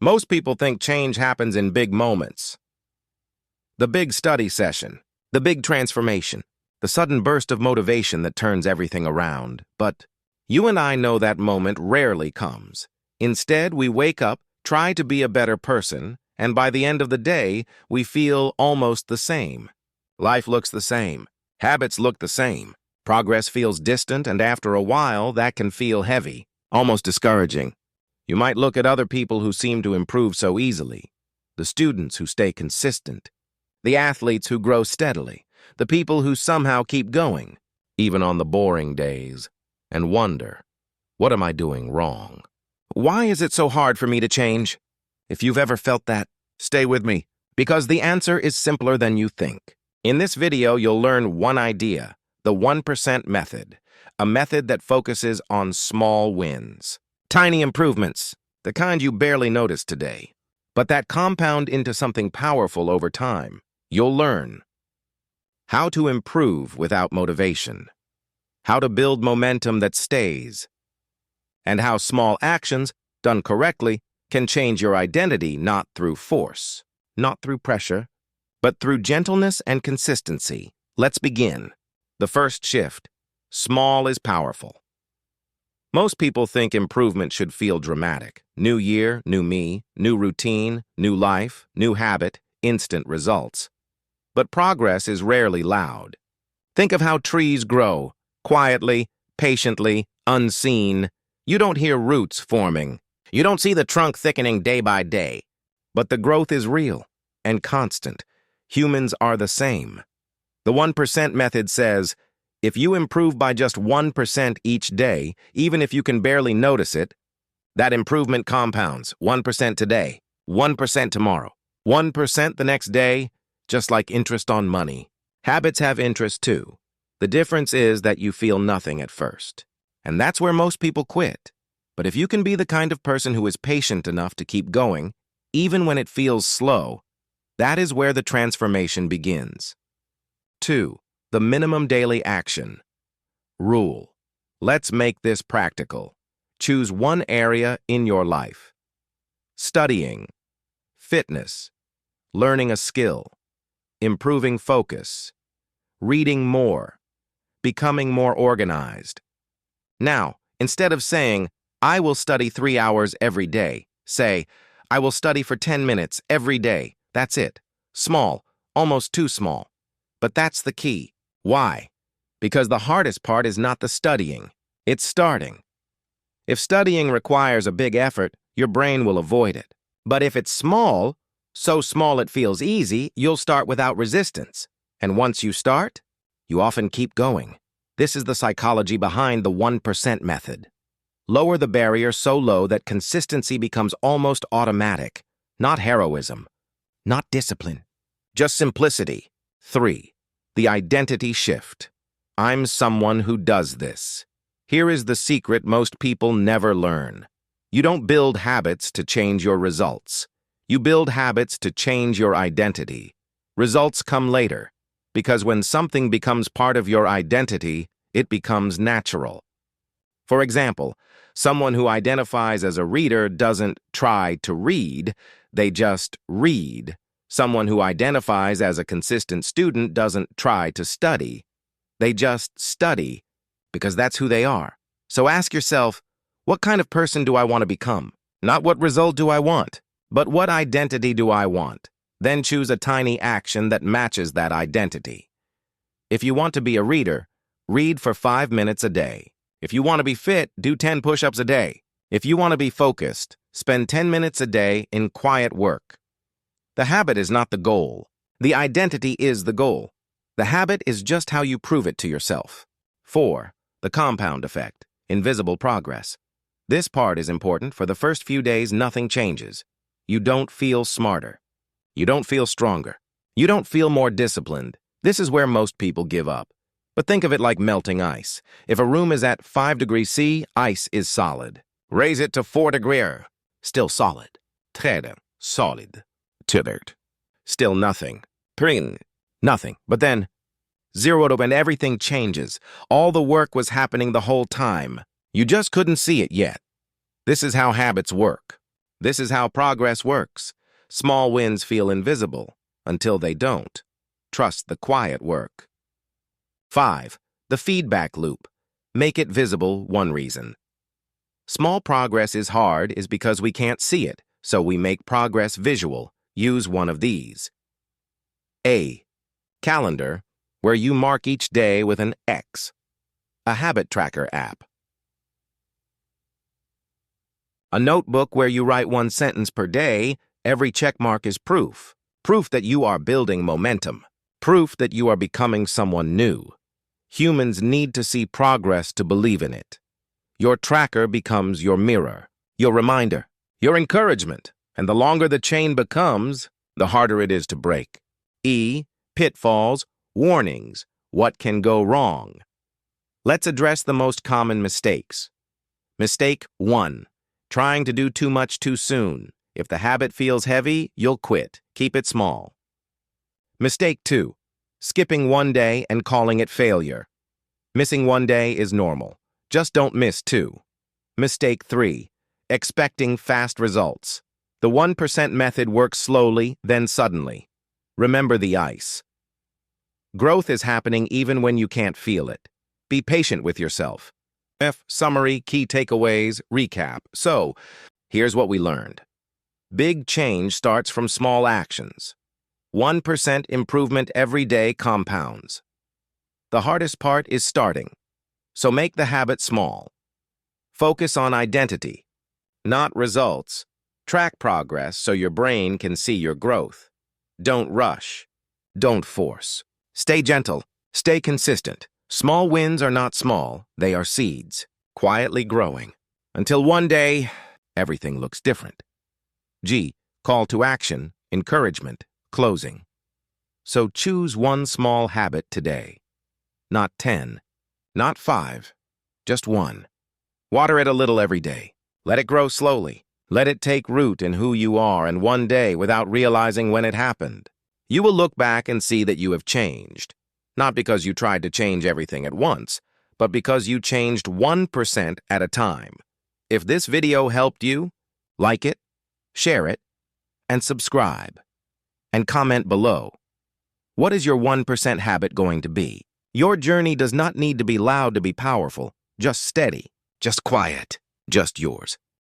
Most people think change happens in big moments. The big study session, the big transformation, the sudden burst of motivation that turns everything around. But you and I know that moment rarely comes. Instead, we wake up, try to be a better person, and by the end of the day, we feel almost the same. Life looks the same. Habits look the same. Progress feels distant, and after a while, that can feel heavy, almost discouraging. You might look at other people who seem to improve so easily, the students who stay consistent, the athletes who grow steadily, the people who somehow keep going, even on the boring days, and wonder, what am I doing wrong? Why is it so hard for me to change? If you've ever felt that, stay with me, because the answer is simpler than you think. In this video, you'll learn one idea, the 1% method, a method that focuses on small wins. Tiny improvements, the kind you barely notice today, but that compound into something powerful over time. You'll learn how to improve without motivation, how to build momentum that stays, and how small actions, done correctly, can change your identity not through force, not through pressure, but through gentleness and consistency. Let's begin. The first shift. Small is powerful. Most people think improvement should feel dramatic. New year, new me, new routine, new life, new habit, instant results. But progress is rarely loud. Think of how trees grow, quietly, patiently, unseen. You don't hear roots forming. You don't see the trunk thickening day by day. But the growth is real and constant. Humans are the same. The 1% method says, if you improve by just 1% each day, even if you can barely notice it, that improvement compounds. 1% today, 1% tomorrow, 1% the next day, just like interest on money. Habits have interest too. The difference is that you feel nothing at first. And that's where most people quit. But if you can be the kind of person who is patient enough to keep going, even when it feels slow, that is where the transformation begins. 2. The minimum daily action. Rule. Let's make this practical. Choose one area in your life. Studying, fitness, learning a skill, improving focus, reading more, becoming more organized. Now, instead of saying, I will study 3 hours every day, say, I will study for 10 minutes every day. That's it. Small, almost too small. But that's the key. Why? Because the hardest part is not the studying, it's starting. If studying requires a big effort, your brain will avoid it. But if it's small, so small it feels easy, you'll start without resistance. And once you start, you often keep going. This is the psychology behind the 1% method. Lower the barrier so low that consistency becomes almost automatic. Not heroism, not discipline, just simplicity. 3. The identity shift. I'm someone who does this. Here is the secret most people never learn. You don't build habits to change your results. You build habits to change your identity. Results come later, because when something becomes part of your identity, it becomes natural. For example, someone who identifies as a reader doesn't try to read, they just read. Someone who identifies as a consistent student doesn't try to study. They just study, because that's who they are. So ask yourself, what kind of person do I want to become? Not what result do I want, but what identity do I want? Then choose a tiny action that matches that identity. If you want to be a reader, read for 5 minutes a day. If you want to be fit, do 10 push-ups a day. If you want to be focused, spend 10 minutes a day in quiet work. The habit is not the goal. The identity is the goal. The habit is just how you prove it to yourself. 4. The compound effect. Invisible progress. This part is important. For the first few days, nothing changes. You don't feel smarter. You don't feel stronger. You don't feel more disciplined. This is where most people give up. But think of it like melting ice. If a room is at 5 degrees C, ice is solid. Raise it to 4 degrees. Still solid. Très solid. Tithered. Still nothing. Prin. Nothing. But then, 0 to when everything changes. All the work was happening the whole time. You just couldn't see it yet. This is how habits work. This is how progress works. Small wins feel invisible until they don't. Trust the quiet work. 5. The feedback loop. Make it visible, one reason. Small progress is hard is because we can't see it, so we make progress visual. Use one of these. A. Calendar, where you mark each day with an X. A habit tracker app. A notebook where you write one sentence per day. Every check mark is proof. Proof that you are building momentum. Proof that you are becoming someone new. Humans need to see progress to believe in it. Your tracker becomes your mirror, your reminder, your encouragement, and the longer the chain becomes, the harder it is to break. E. Pitfalls, warnings, what can go wrong. Let's address the most common mistakes. Mistake 1. Trying to do too much too soon. If the habit feels heavy, you'll quit. Keep it small. Mistake 2. Skipping one day and calling it failure. Missing one day is normal. Just don't miss 2. Mistake 3. Expecting fast results. The 1% method works slowly, then suddenly. Remember the ice. Growth is happening even when you can't feel it. Be patient with yourself. Summary, key takeaways, recap. So, here's what we learned. Big change starts from small actions. 1% improvement every day compounds. The hardest part is starting. So make the habit small. Focus on identity, not results. Track progress so your brain can see your growth. Don't rush. Don't force. Stay gentle. Stay consistent. Small wins are not small. They are seeds, quietly growing. Until one day, everything looks different. G. Call to action, encouragement, closing. So choose one small habit today. Not 10. Not 5. Just 1. Water it a little every day. Let it grow slowly. Let it take root in who you are, and one day, without realizing when it happened, you will look back and see that you have changed. Not because you tried to change everything at once, but because you changed 1% at a time. If this video helped you, like it, share it, and subscribe. And comment below. What is your 1% habit going to be? Your journey does not need to be loud to be powerful, just steady, just quiet, just yours.